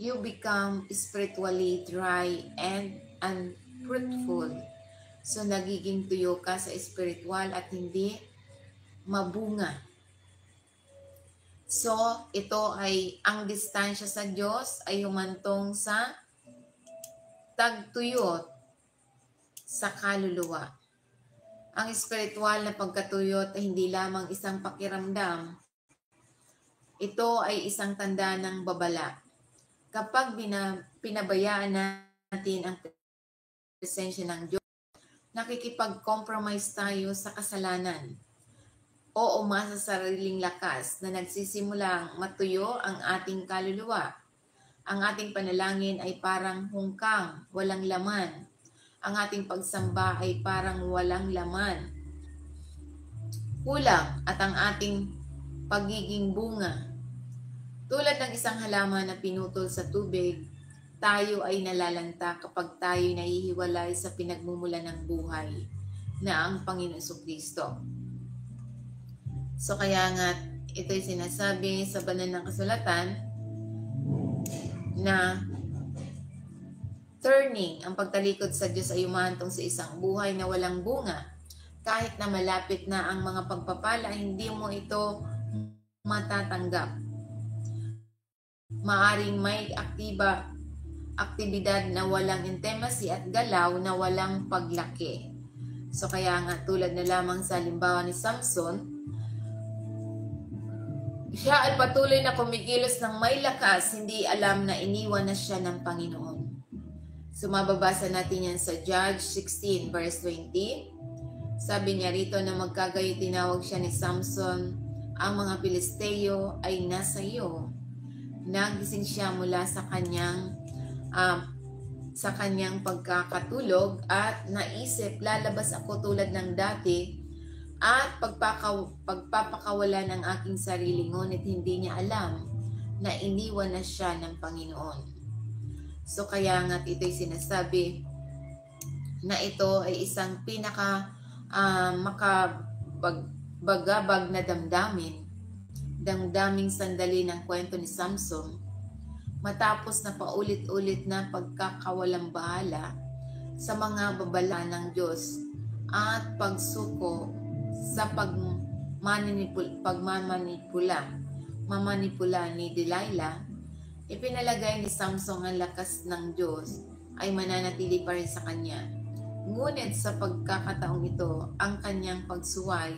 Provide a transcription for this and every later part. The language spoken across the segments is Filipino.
you become spiritually dry and unfruitful. So, nagiging tuyo ka sa spiritual at hindi mabunga. So, ito ay ang distansya sa Diyos ay humantong sa tagtuyot sa kaluluwa. Ang spiritual na pagkatuyot ay hindi lamang isang pakiramdam. Ito ay isang tanda ng babala. Kapag pinabayaan natin ang presensya ng Diyos, nakikipag-compromise tayo sa kasalanan o umasa sa sariling lakas na nagsisimulang matuyo ang ating kaluluwa. Ang ating panalangin ay parang hungkang, walang laman. Ang ating pagsamba ay parang walang laman. Kulang at ang ating pagiging bunga. Tulad ng isang halaman na pinutol sa tubig, tayo ay nalalanta kapag tayo nahihiwalay sa pinagmumulan ng buhay na ang Panginoon Kristo. So kaya nga ito'y sinasabi sa banal na kasulatan na turning, ang pagtalikod sa Diyos ay umahantong sa isang buhay na walang bunga. Kahit na malapit na ang mga pagpapala, hindi mo ito matatanggap. Maaring may aktibidad na walang intimacy at galaw na walang paglaki. So kaya nga tulad na lamang sa halimbawa ni Samson, siya ay patuloy na kumikilos ng may lakas, hindi alam na iniwan na siya ng Panginoon. So mababasa natin yan sa Judge 16 verse 20. Sabi niya rito na magkagayo tinawag siya ni Samson, ang mga Pilisteo ay nasa iyo. Nagising siya mula sa kanyang pagkakatulog at naisip, lalabas ako tulad ng dati at pagpapakawala ng aking sarili, ngunit hindi niya alam na iniwan na siya ng Panginoon. So kaya nga ito'y sinasabi na ito ay isang makabagabag na damdaming sandali ng kwento ni Samson. Matapos na paulit-ulit na pagkakawalang bahala sa mga babala ng Diyos at pagsuko sa mamanipula ni Delilah, ipinalagay ni Samson ang lakas ng Diyos ay mananatili pa rin sa kanya. Ngunit sa pagkakataong ito, ang kanyang pagsuway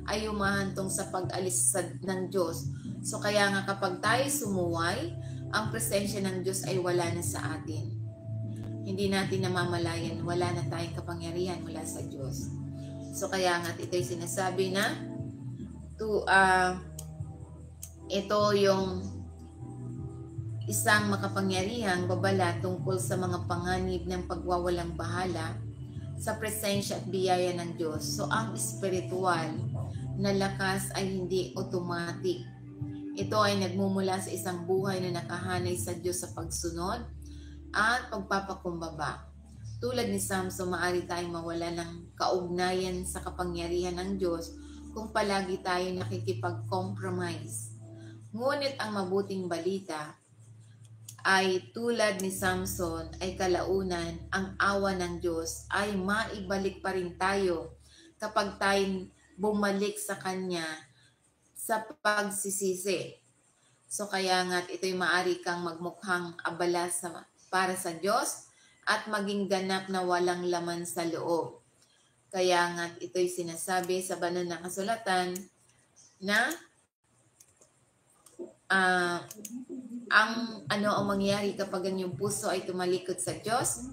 ay umahantong sa pag-alis ng Diyos. So kaya nga kapag tayo sumuway, ang presensya ng Diyos ay wala na sa atin. Hindi natin namamalayan, wala na tayong kapangyarihan mula sa Diyos. So kaya nga ito'y sinasabi na ito yung isang makapangyarihang babala tungkol sa mga panganib ng pagwawalang bahala sa presensya at biyaya ng Diyos. So ang spiritual na lakas ay hindi automatic. Ito ay nagmumula sa isang buhay na nakahanay sa Diyos sa pagsunod at pagpapakumbaba. Tulad ni Samson, maaari tayong mawala ng kaugnayan sa kapangyarihan ng Diyos kung palagi tayo nakikipag-compromise. Ngunit ang mabuting balita ay tulad ni Samson ay kalaunan, ang awa ng Diyos ay maibalik pa rin tayo kapag tayo bumalik sa Kanya sa pagsisisi. So kaya nga ito'y maaari kang magmukhang abala para sa Diyos at maging ganap na walang laman sa loob. Kaya nga ito'y sinasabi sa banal na kasulatan na ang mangyayari kapag ang iyong puso ay tumalikod sa Diyos,